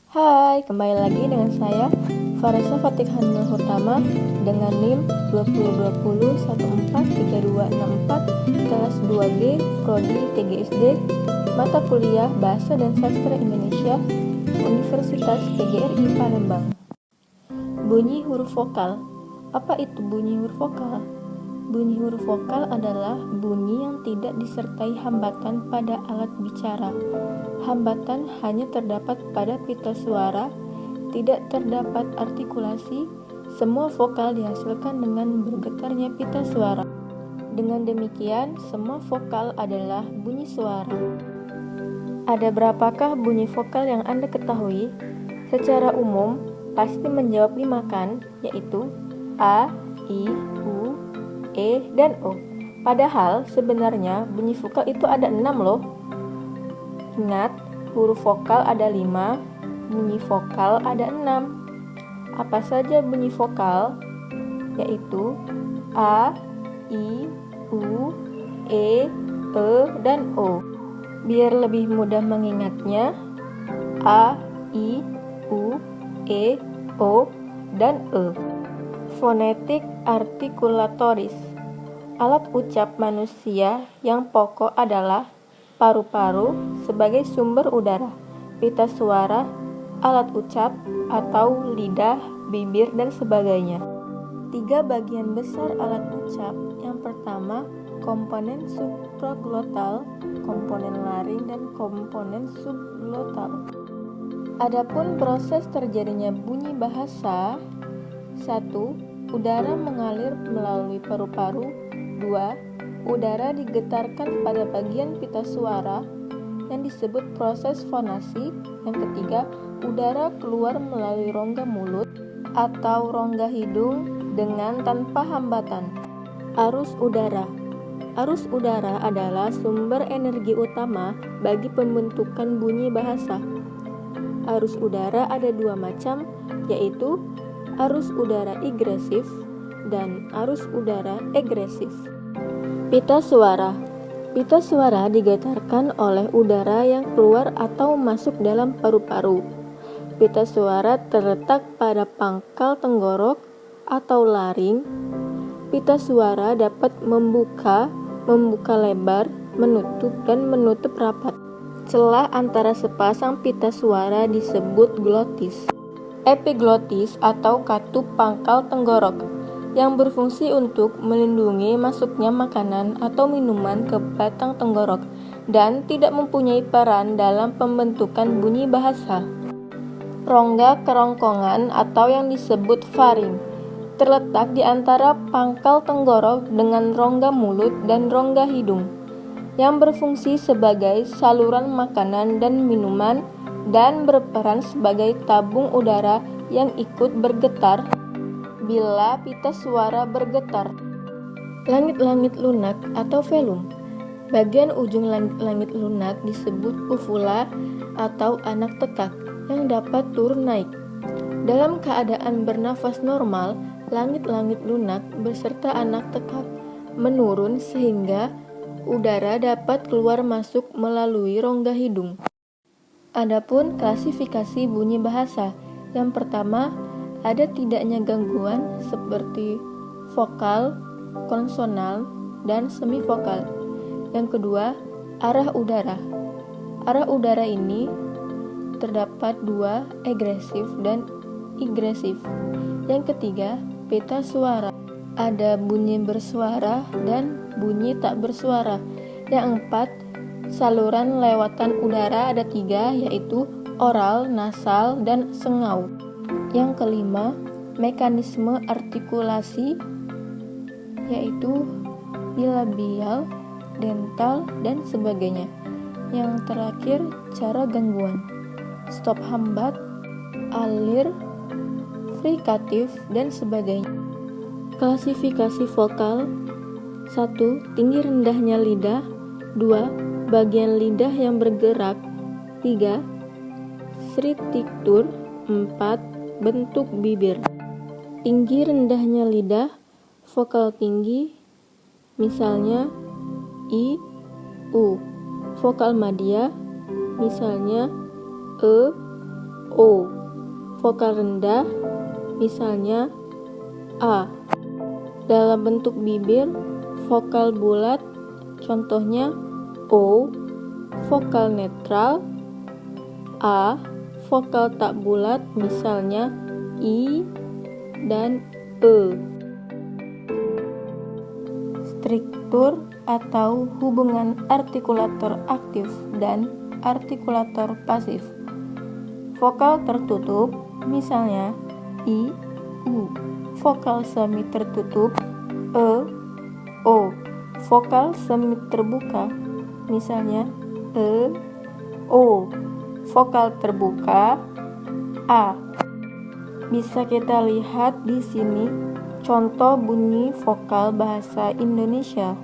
Hai, kembali lagi dengan saya Faresa Fatihhanul Hutama dengan NIM 2020143264 kelas 2G Prodi TGSD mata kuliah Bahasa dan Sastra Indonesia Universitas PGRI Palembang. Bunyi huruf vokal. Apa itu bunyi huruf vokal? Bunyi huruf vokal adalah bunyi yang tidak disertai hambatan pada alat bicara. Hambatan hanya terdapat pada pita suara, tidak terdapat artikulasi. Semua vokal dihasilkan dengan bergetarnya pita suara. Dengan demikian, semua vokal adalah bunyi suara. Ada berapakah bunyi vokal yang Anda ketahui? Secara umum, pasti menjawab 5 kan, yaitu A, I, U, E, dan O. Padahal sebenarnya bunyi vokal itu ada 6 loh. Ingat, huruf vokal ada 5, bunyi vokal ada 6. Apa saja bunyi vokal? Yaitu A, I, U, E, dan O. Biar lebih mudah mengingatnya, A, I, U, E, O, dan E. Fonetik artikulatoris. Alat ucap manusia yang pokok adalah paru-paru sebagai sumber udara, pita suara, alat ucap atau lidah, bibir, dan sebagainya. 3 bagian besar alat ucap. Yang pertama, komponen supraglotal, komponen laring, dan komponen subglotal. Adapun proses terjadinya bunyi bahasa: 1. Udara mengalir melalui paru-paru. 2. Udara digetarkan pada bagian pita suara yang disebut proses fonasi. Yang ketiga, udara keluar melalui rongga mulut atau rongga hidung dengan tanpa hambatan. Arus udara. Arus udara adalah sumber energi utama bagi pembentukan bunyi bahasa. Arus udara ada 2 macam, yaitu arus udara igresif dan arus udara egresif. Pita suara. Pita suara digetarkan oleh udara yang keluar atau masuk dalam paru-paru. Pita suara terletak pada pangkal tenggorok atau laring. Pita suara dapat membuka lebar, menutup, dan menutup rapat. Celah antara sepasang pita suara disebut glotis. Epiglotis atau katup pangkal tenggorok yang berfungsi untuk melindungi masuknya makanan atau minuman ke batang tenggorok dan tidak mempunyai peran dalam pembentukan bunyi bahasa. Rongga kerongkongan atau yang disebut faring terletak di antara pangkal tenggorok dengan rongga mulut dan rongga hidung yang berfungsi sebagai saluran makanan dan minuman dan berperan sebagai tabung udara yang ikut bergetar bila pita suara bergetar. Langit-langit lunak atau velum. Bagian ujung langit-langit lunak disebut uvula atau anak tekak yang dapat turun naik. Dalam keadaan bernafas normal, langit-langit lunak beserta anak tekak menurun sehingga udara dapat keluar masuk melalui rongga hidung. Adapun klasifikasi bunyi bahasa. Yang pertama, ada tidaknya gangguan seperti vokal, konsonal, dan semivokal. Yang kedua, arah udara. Arah udara ini terdapat 2, egresif dan igresif. Yang ketiga, pita suara. Ada bunyi bersuara dan bunyi tak bersuara. Yang empat, saluran lewatan udara ada 3, yaitu oral, nasal, dan sengau. Yang kelima, mekanisme artikulasi, yaitu bilabial, dental, dan sebagainya. Yang terakhir, cara gangguan, stop hambat, alir, frikatif, dan sebagainya. Klasifikasi vokal: 1. Tinggi rendahnya lidah. 2. Bagian lidah yang bergerak. 3. Stritiktur. 4. Bentuk bibir. Tinggi rendahnya lidah. Vokal tinggi, misalnya I, U. Vokal madya, misalnya E, O. Vokal rendah, misalnya A. Dalam bentuk bibir, vokal bulat, contohnya O. Vokal netral, A. Vokal tak bulat, misalnya I dan E. Struktur atau hubungan artikulator aktif dan artikulator pasif. Vokal tertutup, misalnya I, U. Vokal semi tertutup, E, O. Vokal semi terbuka, misalnya E, O. Vokal terbuka, A. Bisa kita lihat di sini contoh bunyi vokal bahasa Indonesia.